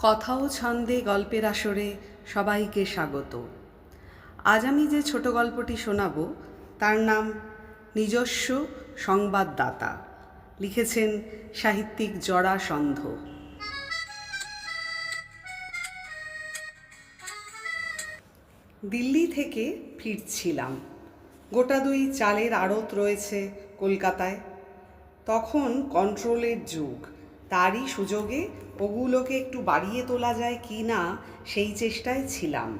কথা ও ছন্দে গল্পের আসরে সবাইকে স্বাগত। আজ আমি যে ছোট গল্পটি শোনাব তার নাম নিজস্ব সংবাদদাতা। লিখেছেন সাহিত্যিক জরাসন্ধ। দিল্লি থেকে ফিরছিলাম। গোটা দুই চালের আড়ত রয়েছে কলকাতায়। তখন কন্ট্রোলের যুগ, তারই সুযোগে ওগুলোকে একটু বাড়িয়ে তোলা যায় কি না সেই চেষ্টায় ছিলাম।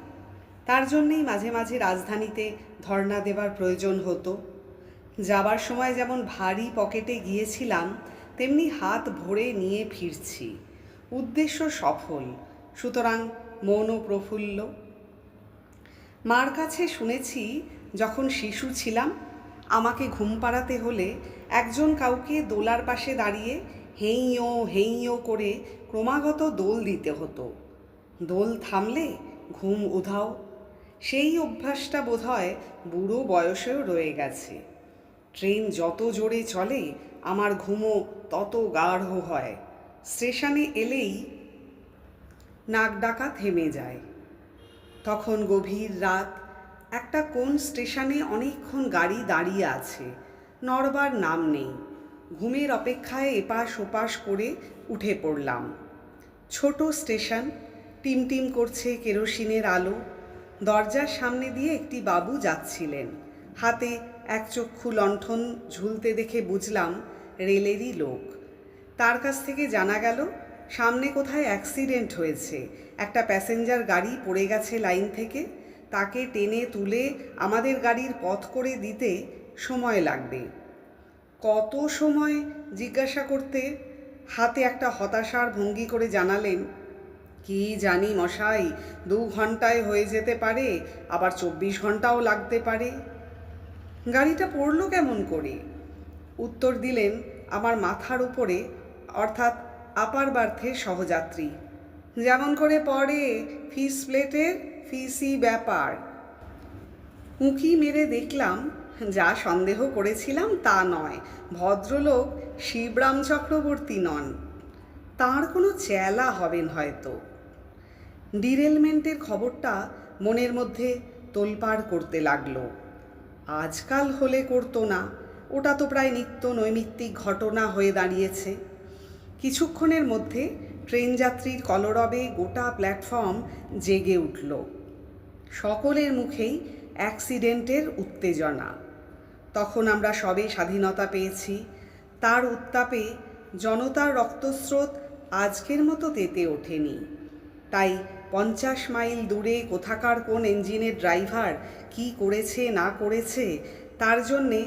তার জন্যেই মাঝে মাঝে রাজধানীতে ধর্ণা দেবার প্রয়োজন হতো। যাবার সময় যেমন ভারী পকেটে গিয়েছিলাম, তেমনি হাত ভরে নিয়ে ফিরছি। উদ্দেশ্য সফল, সুতরাং মনও প্রফুল্ল। মার কাছে শুনেছি, যখন শিশু ছিলাম আমাকে ঘুম পাড়াতে হলে একজন কাউকে দোলার পাশে দাঁড়িয়ে হেইয়ো হেইয়ো করে ক্রমাগত দোল দিতে হতো। দোল থামলে ঘুম উধাও। সেই অভ্যাসটা বোধহয় বুড়ো বয়সেও রয়ে গেছে। ট্রেন যত জোরে চলে আমার ঘুমও তত গাঢ় হয়। স্টেশনে এলেই নাক ডাকা থেমে যায়। তখন গভীর রাত। একটা কোন স্টেশনে অনেকক্ষণ গাড়ি দাঁড়িয়ে আছে, নড়বার নাম নেই। ঘুমের অপেক্ষায় এপাশ ওপাশ করে উঠে পড়লাম। ছোট স্টেশন, টিমটিম করছে কেরোসিনের আলো। দরজার সামনে দিয়ে একটি বাবু যাচ্ছিলেন, হাতে এক চক্ষু লণ্ঠন ঝুলতে দেখে বুঝলাম রেলেরই লোক। তার কাছ থেকে জানা গেল সামনে কোথায় অ্যাক্সিডেন্ট হয়েছে, একটা প্যাসেঞ্জার গাড়ি পড়ে গেছে লাইন থেকে। তাকে টেনে তুলে আমাদের গাড়ির পথ করে দিতে সময় লাগবে। কত সময় জিজ্ঞাসা করতে হাতে একটা হতাশার ভঙ্গি করে জানালেন, কি জানি মশাই, 2 ঘন্টায় হয়ে যেতে পারে, আবার 24 ঘন্টাও লাগতে পারে। গাড়িটা পড়ল কেমন করে? উত্তর দিলেন আমার মাথার উপরে, অর্থাৎ আপার বার্থের সহযাত্রী। যেমন করে পড়ে ফিস প্লেটের ফিসি ব্যাপার। উঁকি মেরে দেখলাম যা সন্দেহ করেছিলাম তা নয়, ভদ্রলোক শিবরাম চক্রবর্তী নন। তাঁর কোনো চেলা হবেন হয়তো। ডিরেলমেন্টের খবরটা মনের মধ্যে তোলপাড় করতে লাগলো। আজকাল হলে করতো না, ওটা তো প্রায় নিত্য নৈমিত্তিক ঘটনা হয়ে দাঁড়িয়েছে। কিছুক্ষণের মধ্যে ট্রেন যাত্রীর কলরবে গোটা প্ল্যাটফর্ম জেগে উঠল। সকলের মুখেই অ্যাক্সিডেন্টের উত্তেজনা। তখন আমরা সবে স্বাধীনতা পেয়েছি। তার উত্তাপে জনতার রক্তস্রোত আজকের মতো তেতে ওঠেনি। তাই 50 মাইল দূরে কোথাকার কোন ইঞ্জিনের ড্রাইভার কি করেছে না করেছে, তার জন্যে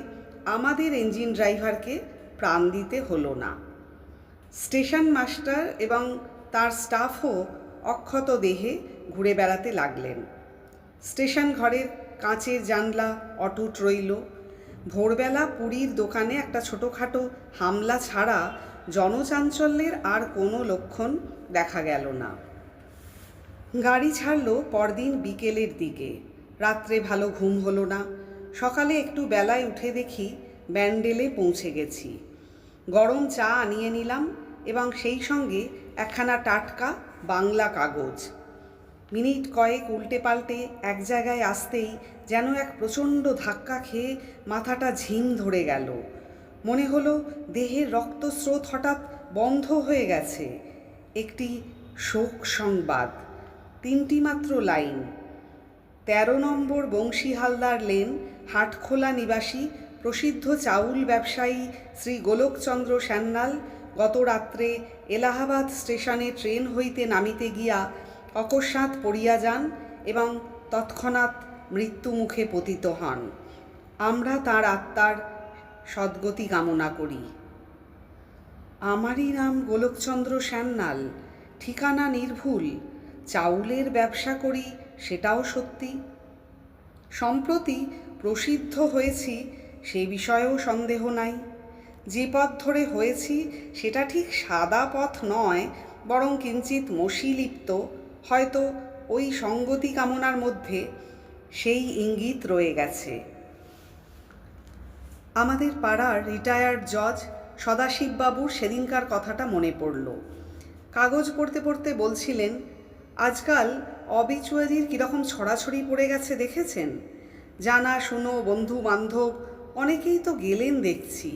আমাদের ইঞ্জিন ড্রাইভারকে প্রাণ দিতে হলো না। স্টেশন মাস্টার এবং তার স্টাফও অক্ষত দেহে ঘুরে বেড়াতে লাগলেন। স্টেশন ঘরের কাঁচের জানলা অটুট রইল। ভোরবেলা পুরীর দোকানে একটা ছোটোখাটো হামলা ছাড়া জনচাঞ্চল্যের আর কোনো লক্ষণ দেখা গেল না। গাড়ি ছাড়ল পরদিন বিকেলের দিকে। রাত্রে ভালো ঘুম হলো না। সকালে একটু বেলায় উঠে দেখি ব্যান্ডেলে পৌঁছে গেছি। গরম চা আনিয়ে নিলাম এবং সেই সঙ্গে একখানা টাটকা বাংলা কাগজ। মিনিট কয়েক উল্টে পাল্টে এক জায়গায় আসতেই যেন এক প্রচণ্ড ধাক্কা খেয়ে মাথাটা ঝিম ধরে গেল। মনে হলো দেহের রক্তস্রোত হঠাৎ বন্ধ হয়ে গেছে। একটি শোক সংবাদ, 3টি মাত্র লাইন। 13 নম্বর বংশী হালদার লেন, হাটখোলা নিবাসী প্রসিদ্ধ চাউল ব্যবসায়ী শ্রী গোলকচন্দ্র সান্যাল গত রাত্রে এলাহাবাদ স্টেশনে ট্রেন হইতে নামিতে গিয়া অকস্মাৎ পড়িয়া যান এবং তৎক্ষণাৎ মৃত্যুমুখে পতিত হন। আমরা তাঁর আত্মার সদ্গতি কামনা করি। আমারই নাম গোলকচন্দ্র সান্যাল, ঠিকানা নির্ভুল, চাউলের ব্যবসা করি সেটাও সত্যি। সম্প্রতি প্রসিদ্ধ হয়েছি সে বিষয়েও সন্দেহ নাই। যে পথ ধরে হয়েছি সেটা ঠিক সাদা পথ নয়, বরং কিঞ্চিত মসিলিপ্ত। হয়তো ওই সঙ্গতি কামনার মধ্যে সেই ইঙ্গিত রয়ে গেছে। আমাদের পাড়ার রিটায়ার্ড জজ সদাশিববাবুর সেদিনকার কথাটা মনে পড়ল। কাগজ পড়তে পড়তে বলছিলেন, আজকাল অবিচুয়ারির কীরকম ছড়াছড়ি পড়ে গেছে দেখেছেন? জানা শুনো বন্ধু বান্ধব অনেকেই তো গেলেন দেখছি।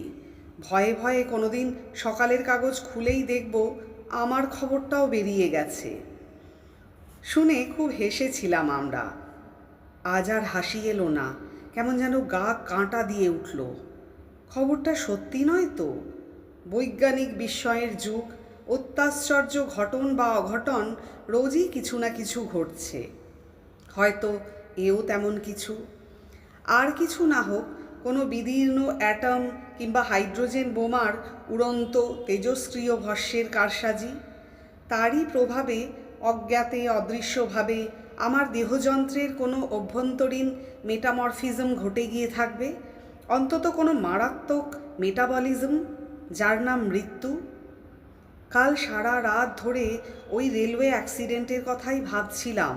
ভয়ে ভয়ে কোনোদিন সকালের কাগজ খুলেই দেখব আমার খবরটাও বেরিয়ে গেছে। শুনে খুব হেসেছিলাম আমরা। আজ আর হাসি এলো না, কেমন যেন গা কাঁটা দিয়ে উঠল। খবরটা সত্যি নয় তো? বৈজ্ঞানিক বিস্ময়ের যুগ, অত্যাশ্চর্য ঘটন বা অঘটন রোজই কিছু না কিছু ঘটছে। হয়তো এও তেমন কিছু। আর কিছু না হোক, কোনো বিদীর্ণ অ্যাটম কিংবা হাইড্রোজেন বোমার উড়ন্ত তেজস্ক্রিয় ভস্মের কারসাজি, তারই প্রভাবে অজ্ঞাতে অদৃশ্যভাবে আমার দেহযন্ত্রের কোনো অভ্যন্তরীণ মেটামরফিজম ঘটে গিয়ে থাকবে, অন্তত কোনো মারাত্মক মেটাবলিজম, যার নাম মৃত্যু। কাল সারা রাত ধরে ওই রেলওয়ে অ্যাক্সিডেন্টের কথাই ভাবছিলাম।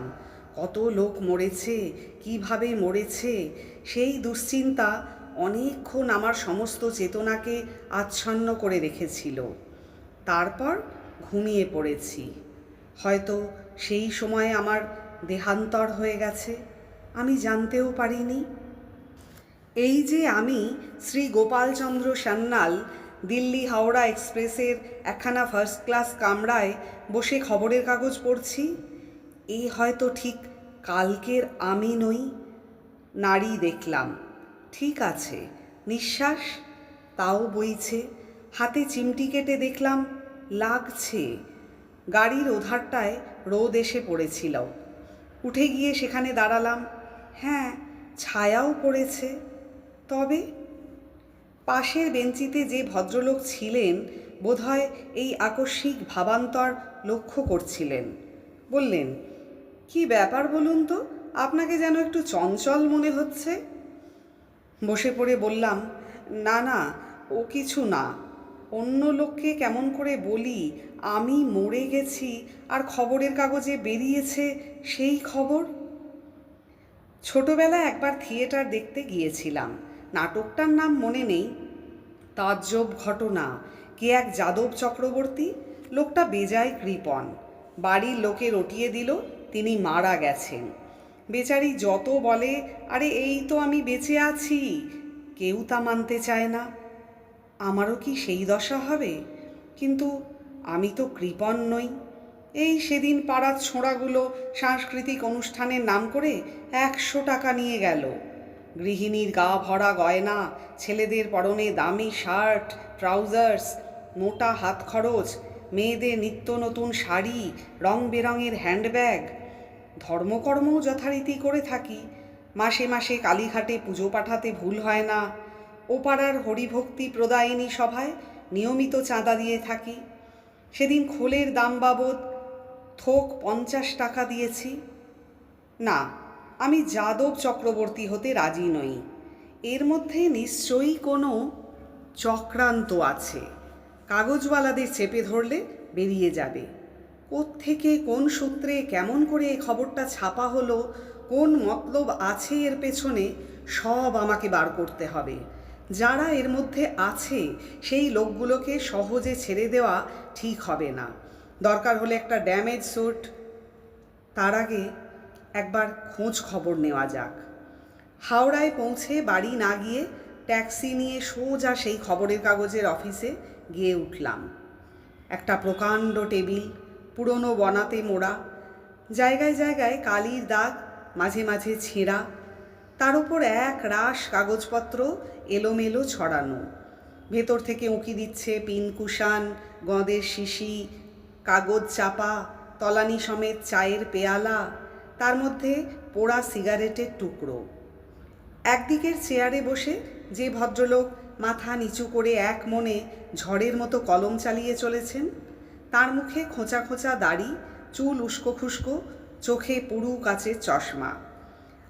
কত লোক মরেছে, কিভাবে মরেছে, সেই দুশ্চিন্তা অনেকক্ষণ আমার সমস্ত চেতনাকে আচ্ছন্ন করে রেখেছিল। তারপর ঘুমিয়ে পড়েছি। হয়তো সেই সময়ে আমার দেহান্তর হয়ে গেছে, আমি জানতেও পারিনি। এই যে আমি শ্রী গোপালচন্দ্র সান্যাল দিল্লি হাওড়া এক্সপ্রেসের একখানা ফার্স্ট ক্লাস কামরায় বসে খবরের কাগজ পড়ছি, এই হয়তো ঠিক কালকের আমি নই। নাড়ি দেখলাম, ঠিক আছে, নিঃশ্বাস তাও বইছে। হাতে চিমটি কেটে দেখলাম লাগছে। গাড়ির ওধারটায় রোদ এসে পড়েছিল। উঠে গিয়ে সেখানে দাঁড়ালাম। হ্যাঁ, ছায়াও পড়েছে। তবে পাশের বেঞ্চিতে যে ভদ্রলোক ছিলেন বোধহয় এই আকস্মিক ভাবান্তর লক্ষ্য করছিলেন। বললেন, কি ব্যাপার বলুন তো, আপনাকে যেন একটু চঞ্চল মনে হচ্ছে। বসে পড়ে বললাম, না না, ও কিছু না। অন্য লোককে কেমন করে বলি আমি মরে গেছি আর খবরের কাগজে বেরিয়েছে সেই খবর? ছোটবেলায় একবার থিয়েটার দেখতে গিয়েছিলাম। নাটকটার নাম মনে নেই। তাজ্জব ঘটনা, কে এক যাদব চক্রবর্তী, লোকটা বেজায় কৃপণ। বাড়ির লোকে রটিয়ে দিল তিনি মারা গেছেন। বেচারি যত বলে, আরে এই তো আমি বেঁচে আছি, কেউ তা মানতে চায় না। আমারও কি সেই দশা হবে? কিন্তু আমি তো কৃপণ নই। এই সেদিন পাড়ার ছোঁড়াগুলো সাংস্কৃতিক অনুষ্ঠানের নাম করে 100 টাকা নিয়ে গেল। গৃহিণীর গা ভরা গয়না, ছেলেদের পরনে দামি শার্ট ট্রাউজার্স, মোটা হাত খরচ, মেয়েদের নিত্য নতুন শাড়ি, রং বেরঙের হ্যান্ডব্যাগ। ধর্মকর্মও যথারীতি করে থাকি। মাসে মাসে কালীঘাটে পুজো পাঠাতে ভুল হয় না। ও পাড়ার হরিভক্তি প্রদায়িনী সভায় নিয়মিত চাঁদা দিয়ে থাকি। সেদিন খোলের দাম বাবদ থোক 50 টাকা দিয়েছি। না, আমি যাদব চক্রবর্তী হতে রাজি নই। এর মধ্যে নিশ্চয়ই কোনো চক্রান্ত আছে। কাগজওয়ালাদের চেপে ধরলে বেরিয়ে যাবে। কোত্থেকে কোন সূত্রে কেমন করে এ খবরটা ছাপা হলো, কোন মতলব আছে এর পেছনে, সব আমাকে বার করতে হবে। যারা এর মধ্যে আছে সেই লোকগুলোকে সহজে ছেড়ে দেওয়া ঠিক হবে না। দরকার হলে একটা ড্যামেজ স্যুট। তার আগে একবার খোঁজ খবর নেওয়া যাক। হাওড়ায় পৌঁছে বাড়ি না গিয়ে ট্যাক্সি নিয়ে সোজা সেই খবরের কাগজের অফিসে গিয়ে উঠলাম। একটা প্রকাণ্ড টেবিল, পুরনো বনাতে মোড়া, জায়গায় জায়গায় কালির দাগ, মাঝে মাঝে ছেঁড়া, তার উপর এক রাশ কাগজপত্র এলোমেলো ছড়ানো। ভেতর থেকে উঁকি দিচ্ছে পিনকুশান, গঁদের শিশি, কাগজ চাপা, তলানি সমেত চায়ের পেয়ালা, তার মধ্যে পোড়া সিগারেটের টুকরো। একদিকের চেয়ারে বসে যে ভদ্রলোক মাথা নিচু করে এক মনে ঝড়ের মতো কলম চালিয়ে চলেছেন, তার মুখে খোঁচা খোঁচা দাড়ি, চুল উস্কো খুস্কো, চোখে পুরু কাচের চশমা।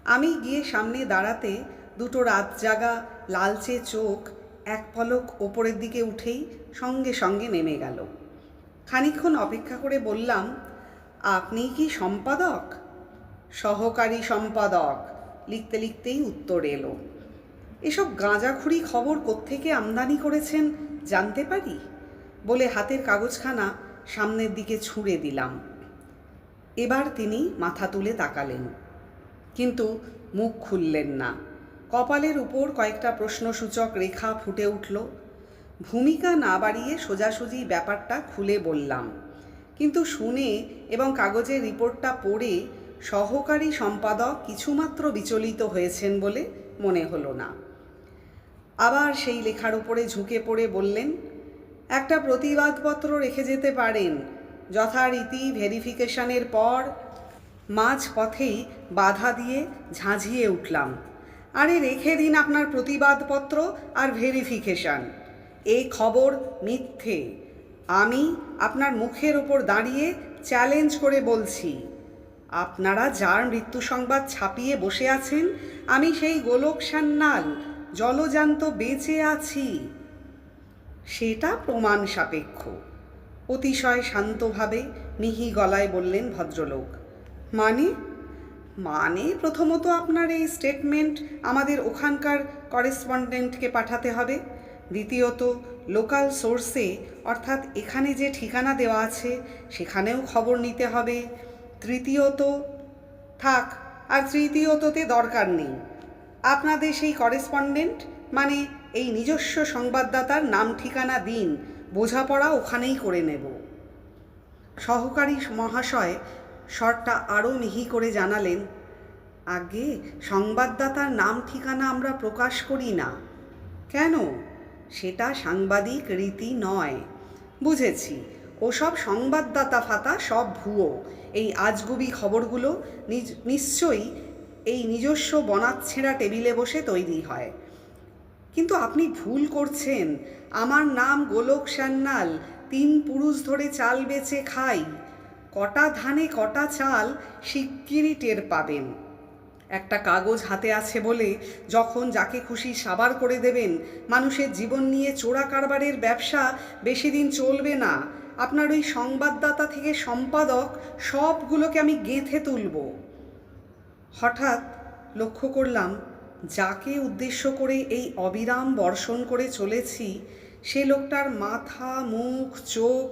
আমি গিয়ে সামনে দাঁড়াতে দুটো রাত জাগা লালচে চোখ এক পলক ওপরের দিকে উঠেই সঙ্গে সঙ্গে নেমে গেল। খানিকক্ষণ অপেক্ষা করে বললাম, আপনি কি সম্পাদক? সহকারী সম্পাদক, লিখতে লিখতেই উত্তর এলো। এসব গাঁজাখুরি খবর কোত্থেকে আমদানি করেছেন জানতে পারি? বলে হাতের কাগজখানা সামনের দিকে ছুঁড়ে দিলাম। এবার তিনি মাথা তুলে তাকালেন, কিন্তু মুখ খুললেন না। কপালের উপর কয়েকটা প্রশ্নসূচক রেখা ফুটে উঠল। ভূমিকা না বাড়িয়ে সোজাসুজি ব্যাপারটা খুলে বললাম, কিন্তু শুনে এবং কাগজের রিপোর্টটা পড়ে সহকারী সম্পাদক কিছুমাত্র বিচলিত হয়েছেন বলে মনে হলো না। আবার সেই লেখার উপরে ঝুঁকে পড়ে বললেন, একটা প্রতিবাদপত্র রেখে যেতে পারেন। যথারীতি ভেরিফিকেশনের পর মাঝপথেই বাধা দিয়ে ঝাঁঝিয়ে উঠলাম, আরে রেখে দিন আপনার প্রতিবাদপত্র আর ভেরিফিকেশন। এই খবর মিথ্যে। আমি আপনার মুখের ওপর দাঁড়িয়ে চ্যালেঞ্জ করে বলছি, আপনারা যার মৃত্যু সংবাদ ছাপিয়ে বসে আছেন, আমি সেই গোলক সান্যাল জলজান্ত বেঁচে আছি। সেটা প্রমাণ সাপেক্ষ, অতিশয় শান্তভাবে মিহি গলায় বললেন ভদ্রলোক। মানে প্রথমত আপনার এই স্টেটমেন্ট আমাদের ওখানকার করেসপন্ডেন্টকে পাঠাতে হবে। দ্বিতীয়ত লোকাল সোর্সে, অর্থাৎ এখানে যে ঠিকানা দেওয়া আছে সেখানেও খবর নিতে হবে। তৃতীয়ত থাক, আর তৃতীয়ততে দরকার নেই। আপনাদের সেই করেসপন্ডেন্ট মানে এই নিজস্ব সংবাদদাতার নাম ঠিকানা দিন, বোঝাপড়া ওখানেই করে নেব। সহকারী মহাশয় স্বরটা আরও মিহি করে জানালেন, আগে সংবাদদাতার নাম ঠিকানা আমরা প্রকাশ করি না। কেন? সেটা সাংবাদিক রীতি নয়। বুঝেছি, ওসব সংবাদদাতা ফাতা সব ভুয়ো। এই আজগুবি খবরগুলো নিশ্চয়ই এই নিজস্ব বনাতছেঁড়া টেবিলে বসে তৈরি হয়। কিন্তু আপনি ভুল করছেন। আমার নাম গোলক সান্যাল, 3 পুরুষ ধরে চাল বেচে খাই। কটা ধানে কটা চাল শিগগিরই টের পাবেন। একটা কাগজ হাতে আছে বলে যখন যাকে খুশি সাবার করে দেবেন, মানুষের জীবন নিয়ে চোরা কারবারের ব্যবসা বেশি দিন চলবে না। আপনার ওই সংবাদদাতা থেকে সম্পাদক সবগুলোকে আমি গেঁথে তুলব। হঠাৎ লক্ষ্য করলাম, যাকে উদ্দেশ্য করে এই অবিরাম বর্ষণ করে চলেছি সে লোকটার মাথা, মুখ, চোখ,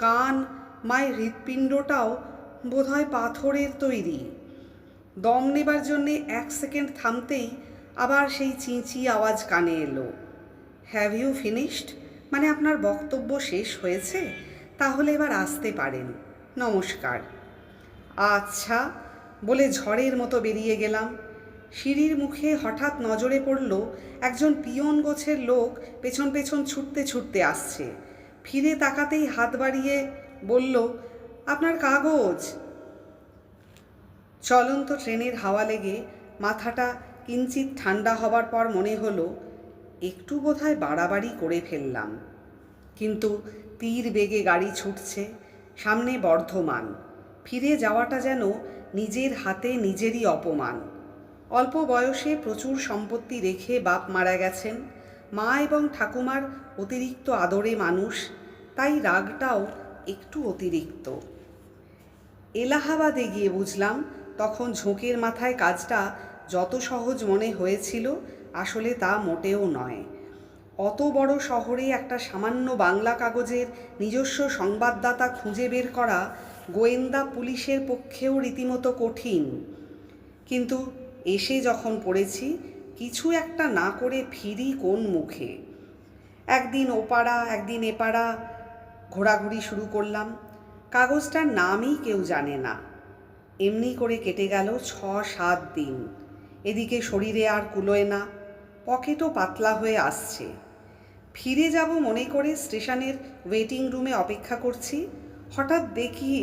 কান, মায়ের হৃৎপিণ্ডটাও বোধহয় পাথরের তৈরি। দম নেবার জন্যে 1 সেকেন্ড থামতেই আবার সেই চিঁচি আওয়াজ কানে এলো, হ্যাভ ইউ ফিনিশড? মানে আপনার বক্তব্য শেষ হয়েছে? তাহলে এবার আসতে পারেন, নমস্কার। আচ্ছা বলে ঝড়ের মতো বেরিয়ে গেলাম। সিঁড়ির মুখে হঠাৎ নজরে পড়ল একজন পিয়ন গোছের লোক পেছন পেছন ছুটতে ছুটতে আসছে। ফিরে তাকাতেই হাত বাড়িয়ে বলল, আপনার কাগজ। চলন্ত ট্রেনের হাওয়া লেগে মাথাটা কিঞ্চিত ঠান্ডা হবার পর মনে হলো একটু বোধহয় বাড়াবাড়ি করে ফেললাম। কিন্তু তীর বেগে গাড়ি ছুটছে, সামনে বর্ধমান। ফিরে যাওয়াটা যেন নিজের হাতে নিজেরই অপমান। অল্প বয়সে প্রচুর সম্পত্তি রেখে বাপ মারা গেছেন। মা এবং ঠাকুমার অতিরিক্ত আদরে মানুষ, তাই রাগটাও একটু অতিরিক্ত। এলাহাবাদে গিয়ে বুঝলাম তখন ঝোঁকের মাথায় কাজটা যত সহজ মনে হয়েছিল আসলে তা মোটেও নয়। অত বড় শহরে একটা সামান্য বাংলা কাগজের নিজস্ব সংবাদদাতা খুঁজে বের করা গোয়েন্দা পুলিশের পক্ষেও রীতিমতো কঠিন। কিন্তু এসে যখন পড়েছি, কিছু একটা না করে ফিরি কোন মুখে? একদিন ওপাড়া একদিন এপাড়া ঘোরাঘুরি শুরু করলাম। কাগজটার নামই কেউ জানে না। এমনি করে কেটে গেল 6-7 দিন। এদিকে শরীরে আর কুলোয় না, পকেটও পাতলা হয়ে আসছে। ফিরে যাব মনে করে স্টেশনের ওয়েটিং রুমে অপেক্ষা করছি। হঠাৎ দেখি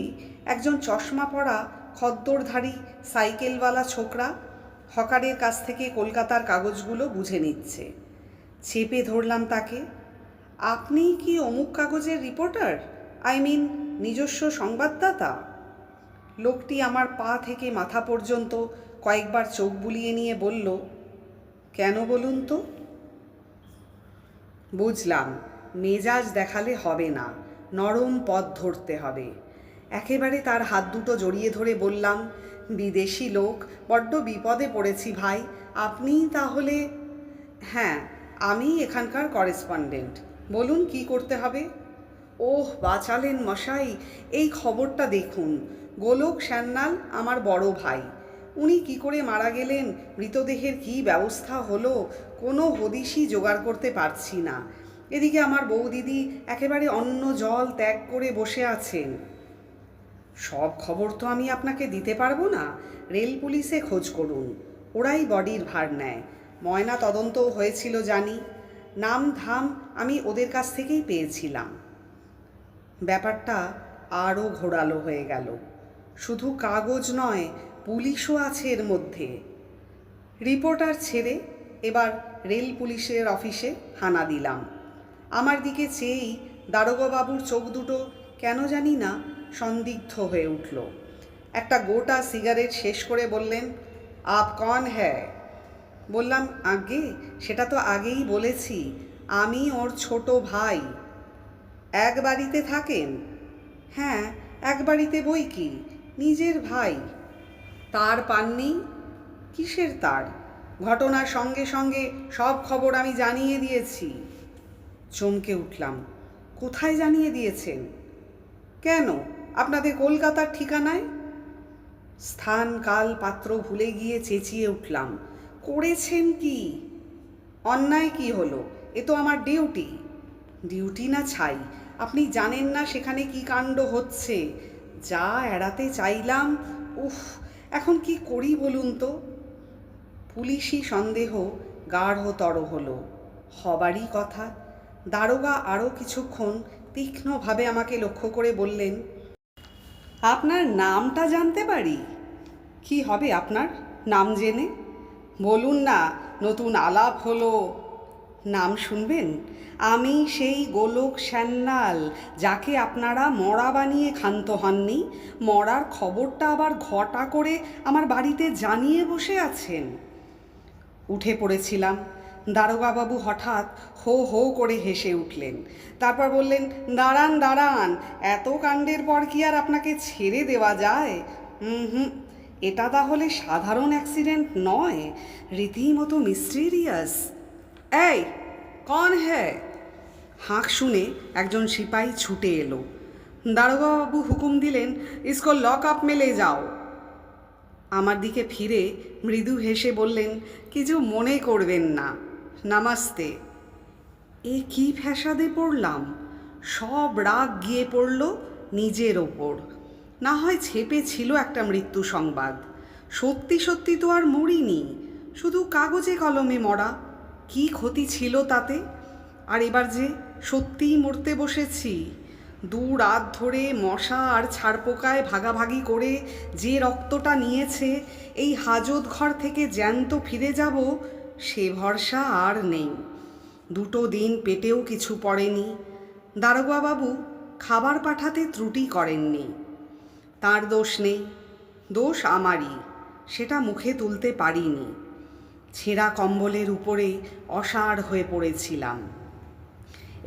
একজন চশমা পরা খদ্দরধারী সাইকেলওয়ালা ছোকরা হকারের কাছ থেকে কলকাতার কাগজগুলো বুঝে নিচ্ছে। চেপে ধরলাম তাকে, আপনি কি অমুক কাগজের রিপোর্টার? নিজস্ব সংবাদদাতা? লোকটি আমার পা থেকে মাথা পর্যন্ত কয়েকবার চোখ বুলিয়ে নিয়ে বলল, কেন বলুন তো? বুঝলাম, মেজাজ দেখালে হবে না, নরম পথ ধরতে হবে। একেবারে তার হাত দুটো জড়িয়ে ধরে বললাম, বিদেশি লোক, বড্ড বিপদে পড়েছি ভাই, আপনিই তাহলে? হ্যাঁ, আমি এখানকার করেসপন্ডেন্ট। বলুন কি করতে হবে? ওহ বাঁচালেন মশাই, এই খবরটা দেখুন। গোলক সান্যাল আমার বড় ভাই। উনি কি করে মারা গেলেন, মৃতদেহের কি ব্যবস্থা হলো, কোনো হদিশই জোগাড় করতে পারছি না। এদিকে আমার বৌদিদি একেবারে অন্ন জল ত্যাগ করে বসে আছেন। সব খবর তো আমি আপনাকে দিতে পারবো না। রেল পুলিশে খোঁজ করুন, ওরাই বডির ভার নেয়। ময়না তদন্তও হয়েছিল জানি, নাম ধাম আমি ওদের কাছ থেকেই পেয়েছিলাম। ব্যাপারটা আরও ঘোরালো হয়ে গেল। শুধু কাগজ নয়, পুলিশও আছে এর মধ্যে। রিপোর্টার ছেড়ে এবার রেল পুলিশের অফিসে হানা দিলাম। আমার দিকে চেয়েই দারোগাবাবুর চোখ দুটো কেন জানি না সন্দিগ্ধ হয়ে উঠল। একটা গোটা সিগারেট শেষ করে বললেন, আপ কন হ্যায়? বললাম, আগে সেটা তো আগেই বলেছি, আমি ওর ছোট ভাই। এক বাড়িতে থাকেন? হ্যাঁ, এক বাড়িতে বই কি, নিজের ভাই। তার পাননি? কিসের তার? ঘটনার সঙ্গে সঙ্গে সব খবর আমি জানিয়ে দিয়েছি। চমকে উঠলাম। কোথায় জানিয়ে দিয়েছেন? কেন, আপনাদের কলকাতার ঠিকানায়? স্থান কাল পাত্র ভুলে গিয়ে চেঁচিয়ে উঠলাম, করেছেন কি? অন্যায় কি হলো? এ তো আমার ডিউটি। ডিউটি না ছাই, আপনি জানেন না সেখানে কি কাণ্ড হচ্ছে। যা এড়াতে চাইলাম, উফ, এখন কি করি বলুন তো। পুলিশি সন্দেহ গাঢ়তর হলো, হবারই কথা। দারোগা আরও কিছুক্ষণ তীক্ষ্ণভাবে আমাকে লক্ষ্য করে বললেন, আপনার নামটা জানতে পারি? কি হবে আপনার নাম জেনে? বলুন না, নতুন আলাপ হলো। নাম শুনবেন? আমি সেই গোলক সান্যাল, যাকে আপনারা মরা বানিয়ে ক্ষান্ত হননি। মরার খবরটা আবার ঘটা করে আমার বাড়িতে জানিয়ে বসে আছেন। উঠে পড়েছিলাম। দারোগাবাবু হঠাৎ হো হো করে হেসে উঠলেন। তারপর বললেন, দাঁড়ান দাঁড়ান, এত কাণ্ডের পর কি আর আপনাকে ছেড়ে দেওয়া যায়? হুম, এটা তাহলে সাধারণ অ্যাক্সিডেন্ট নয়, রীতিমতো মিস্টেরিয়াস। এই, কন হ্যায়? হাঁক শুনে একজন সিপাহী ছুটে এলো। দারোগাবাবু হুকুম দিলেন, ইসকো লক আপ মে লে যাও। আমার দিকে ফিরে মৃদু হেসে বললেন, কিছু মনে করবেন না, নমস্তে। এ কি ফ্যাসাদে পড়লাম? সব রাগ গিয়ে পড়ল নিজের ওপর। না হয় ছেপে ছিল একটা মৃত্যু সংবাদ, সত্যি সত্যি তো আর মরিনি, শুধু কাগজে কলমে মরা। কি ক্ষতি ছিল তাতে? আর এবার যে সত্যিই মরতে বসেছি। 2 রাত ধরে মশা আর ছারপোকায় ভাগাভাগি করে যে রক্তটা নিয়েছে, এই হাজত ঘর থেকে জ্যান্ত ফিরে যাব সে ভরসা আর নেই। 2 দিন পেটেও কিছু পড়েনি। দারোগাবাবু খাবার পাঠাতে ত্রুটি করেননি। তার দোষ নেই, দোষ আমারই, সেটা মুখে তুলতে পারিনি। ছেঁড়া কম্বলের উপরে অসাড় হয়ে পড়েছিলাম।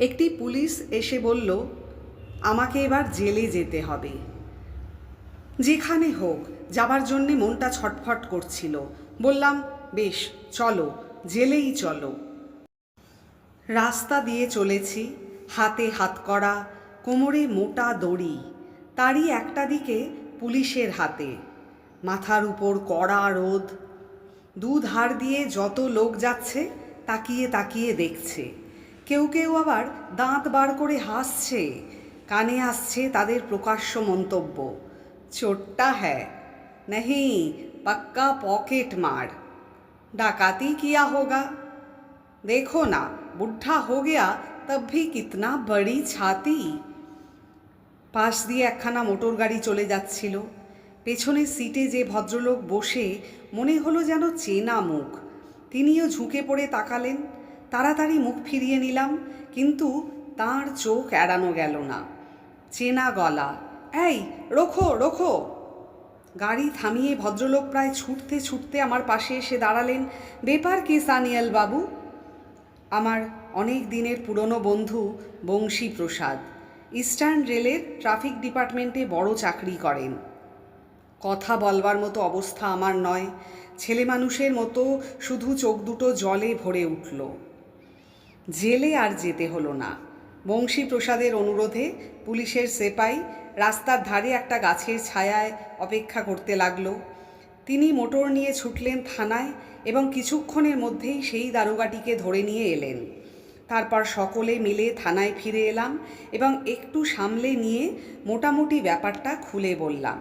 একটি পুলিশ এসে বলল, আমাকে এবার জেলে যেতে হবে। যেখানে হোক যাবার জন্যে মনটা ছটফট করছিল। বললাম, বেশ, চলো, জেলেই চলো। রাস্তা দিয়ে চলেছি, হাতে হাতকড়া, কোমরে মোটা দড়ি, তারই একটা দিকে পুলিশের হাতে। মাথার উপর কড়া রোদ। দুধার দিয়ে যত লোক যাচ্ছে তাকিয়ে তাকিয়ে দেখছে। কেউ কেউ আবার দাঁত বার করে হাসছে। কানে আসছে তাদের প্রকাশ্য মন্তব্য, চোট্টা হ্যায়, नहीं पक्का पॉकेट मार, डाकाती किया होगा, देखो ना बुढ़ा हो गया तब भी कितना बड़ी छाती। পাশ দিয়ে একখানা মোটর গাড়ি চলে যাচ্ছিল। পেছনের সিটে যে ভদ্রলোক বসে, মনে হলো যেন চেনা মুখ। তিনিও ঝুঁকে পড়ে তাকালেন। তাড়াতাড়ি মুখ ফিরিয়ে নিলাম, কিন্তু তার চোখ এড়ানো গেল না। চেনা গলা, এই রোখো রোখো। গাড়ি থামিয়ে ভদ্রলোক প্রায় ছুটতে ছুটতে আমার পাশে এসে দাঁড়ালেন। ব্যাপার কি সানিয়াল বাবু? আমার অনেক দিনের পুরনো বন্ধু বংশী প্রসাদ, ইস্টার্ন রেলের ট্রাফিক ডিপার্টমেন্টে বড় চাকরি করেন। কথা বলবার মতো অবস্থা আমার নয়। ছেলে মানুষের মতো শুধু চোখ দুটো জলে ভরে উঠল। জেলে আর যেতে হলো না। বংশীপ্রসাদের অনুরোধে পুলিশের সেপাই রাস্তার ধারে একটা গাছের ছায়ায় অপেক্ষা করতে লাগলো। তিনি মোটর নিয়ে ছুটলেন থানায় এবং কিছুক্ষণের মধ্যেই সেই দারোগাটিকে ধরে নিয়ে এলেন। তারপর সকলে মিলে থানায় ফিরে এলাম এবং একটু সামলে নিয়ে মোটামুটি ব্যাপারটা খুলে বললাম।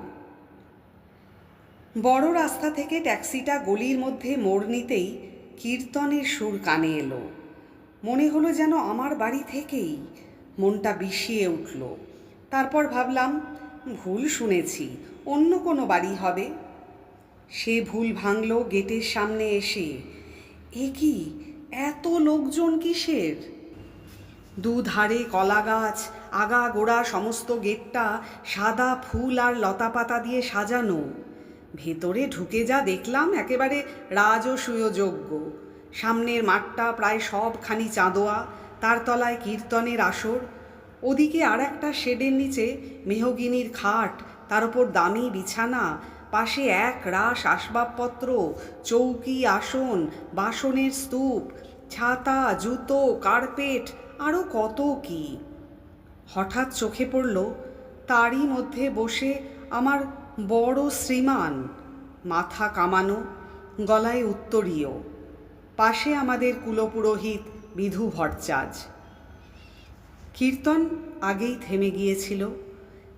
বড় রাস্তা থেকে ট্যাক্সিটা গলির মধ্যে মোড় নিতেই কীর্তনের সুর কানে এলো। মনে হলো যেন আমার বাড়ি থেকেই। মনটা বিষিয়ে উঠল। তারপর ভাবলাম, ভুল শুনেছি, অন্য কোনো বাড়ি হবে। সে ভুল ভাঙল গেটের সামনে এসে। এ কি, এত লোকজন কিসের? দুধারে কলা গাছ, আগা গোড়া সমস্ত গেটটা সাদা ফুল আর লতাপাতা দিয়ে সাজানো। ভেতরে ঢুকে যা দেখলাম, একেবারে রাজসূয় যজ্ঞ। সামনের মাঠটা প্রায় সবখানি চাঁদোয়া, তার তলায় কীর্তনের আসর। ওদিকে আর একটা শেডের নিচে মেহগিনির খাট, তার ওপর দামি বিছানা, পাশে এক রাশ আসবাবপত্র, চৌকি, আসন, বাসনের স্তূপ, ছাতা, জুতো, কার্পেট, আরও কত কি। হঠাৎ চোখে পড়ল তারই মধ্যে বসে আমার বড় শ্রীমান, মাথা কামানো, গলায় উত্তরীয়। পাশে আমাদের কুলপুরোহিত বিধু ভট্টাচার্য। কীর্তন আগেই থেমে গিয়েছিল।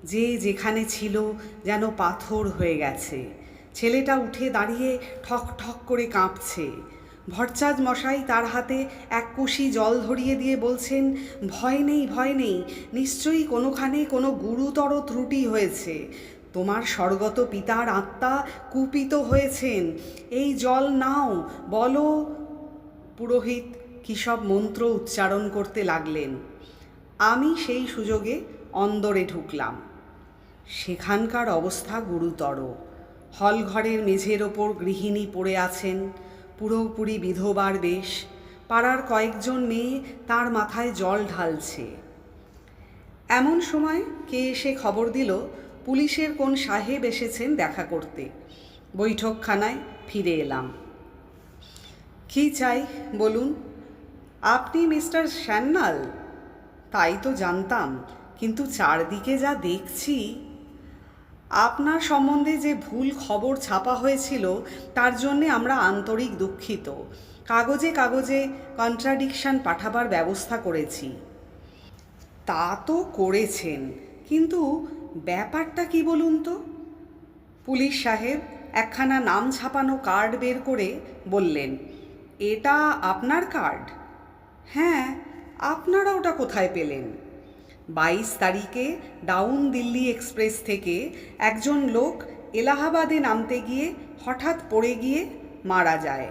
যে যেখানে ছিল যেন পাথর হয়ে গেছে। ছেলেটা উঠে দাঁড়িয়ে ঠক ঠক করে কাঁপছে। ভট্টাচার্য মশাই তার হাতে এক কুশি জল ধরিয়ে দিয়ে বলছেন, ভয় নেই, ভয় নেই, নিশ্চয়ই কোনোখানে কোনো গুরুতর ত্রুটি হয়েছে। তোমার স্বর্গত পিতার আত্মা কুপিত হয়েছেন। এই জল নাও, বলো। পুরোহিত কী সব মন্ত্র উচ্চারণ করতে লাগলেন। আমি সেই সুযোগে অন্দরে ঢুকলাম। সেখানকার অবস্থা গুরুতর। হলঘরের মেঝের ওপর গৃহিণী পড়ে আছেন, পুরোপুরি বিধবার বেশ। পাড়ার কয়েকজন মেয়ে তার মাথায় জল ঢালছে। এমন সময় কে এসে খবর দিল পুলিশের কোন সাহেব এসেছেন দেখা করতে। বৈঠকখানায় ফিরে এলাম। কী চাই বলুন? আপনি মিস্টার সান্যাল? তাই তো জানতাম, কিন্তু চারদিকে যা দেখছি। আপনার সম্বন্ধে যে ভুল খবর ছাপা হয়েছিল তার জন্যে আমরা আন্তরিক দুঃখিত। কাগজে কাগজে কন্ট্রাডিকশন পাঠাবার ব্যবস্থা করেছি। তা তো করেছেন, কিন্তু ব্যাপারটা কি বলুন তো? পুলিশ সাহেব একখানা নাম ছাপানো কার্ড বের করে বললেন, এটা আপনার কার্ড? হ্যাঁ। আপনারা ওটা কোথায় পেলেন? 22 তারিখে ডাউন দিল্লি এক্সপ্রেস থেকে একজন লোক এলাহাবাদে নামতে গিয়ে হঠাৎ পড়ে গিয়ে মারা যায়।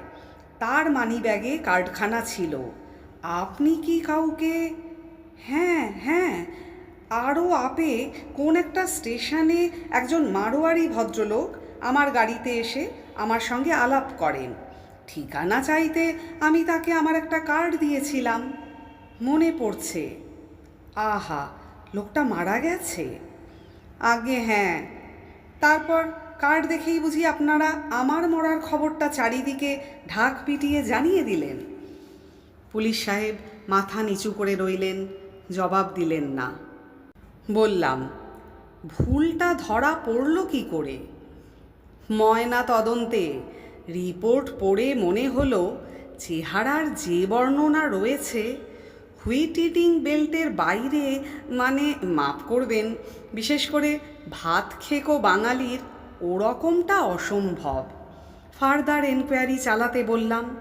তার মানিব্যাগে কার্ডখানা ছিল। আপনি কি কাউকে? হ্যাঁ হ্যাঁ, আরও আপে কোন একটা স্টেশনে একজন মারোয়ারি ভদ্রলোক আমার গাড়িতে এসে আমার সঙ্গে আলাপ করেন। ঠিকানা চাইতে আমি তাকে আমার একটা কার্ড দিয়েছিলাম। মনে পড়ছে। আহা, লোকটা মারা গেছে? আগে হ্যাঁ। তারপর কার্ড দেখেই বুঝি আপনারা আমার মরার খবরটা চারিদিকে ঢাক পিটিয়ে জানিয়ে দিলেন? পুলিশ সাহেব মাথা নিচু করে রইলেন, জবাব দিলেন না। বললাম, ভুলটা ধরা পড়ল কি করে? ময়না তদন্তে রিপোর্ট পড়ে মনে হলো চেহারার যে বর্ণনা রয়েছে হুইট ইটিং বেল্টের বাইরে, মানে মাপ করবেন, বিশেষ করে ভাত খেকো বাঙালির ওরকমটা অসম্ভব। ফার্দার এনকোয়ারি চালাতে বললাম।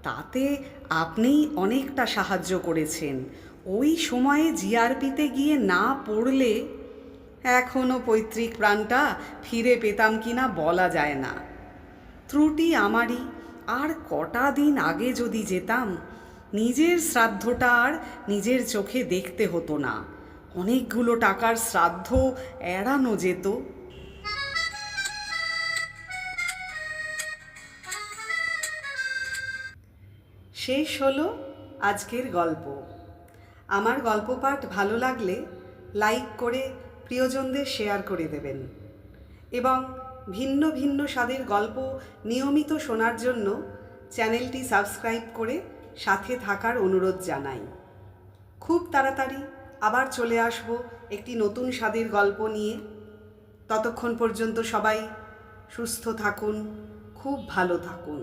তাতে আপনিই অনেকটা সাহায্য করেছেন। ওই সময়ে জিআরপিতে গিয়ে না পড়লে এখনও পৈতৃক প্রাণটা ফিরে পেতাম কিনা বলা যায় না। ত্রুটি আমারই। আর কটা দিন আগে যদি যেতাম, নিজের শ্রাদ্ধটা আর নিজের চোখে দেখতে হতো না। অনেকগুলো টাকার শ্রাদ্ধ এড়ানো যেত। শেষ হলো আজকের গল্প। আমার গল্প পাঠ ভালো লাগলে লাইক করে প্রিয়জনদের শেয়ার করে দেবেন এবং ভিন্ন ভিন্ন স্বাদের গল্প নিয়মিত শোনার জন্য চ্যানেলটি সাবস্ক্রাইব করে সাথে থাকার অনুরোধ জানাই। খুব তাড়াতাড়ি আবার চলে আসব একটি নতুন স্বাদের গল্প নিয়ে। ততক্ষণ পর্যন্ত সবাই সুস্থ থাকুন, খুব ভালো থাকুন।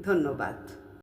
ধন্যবাদ।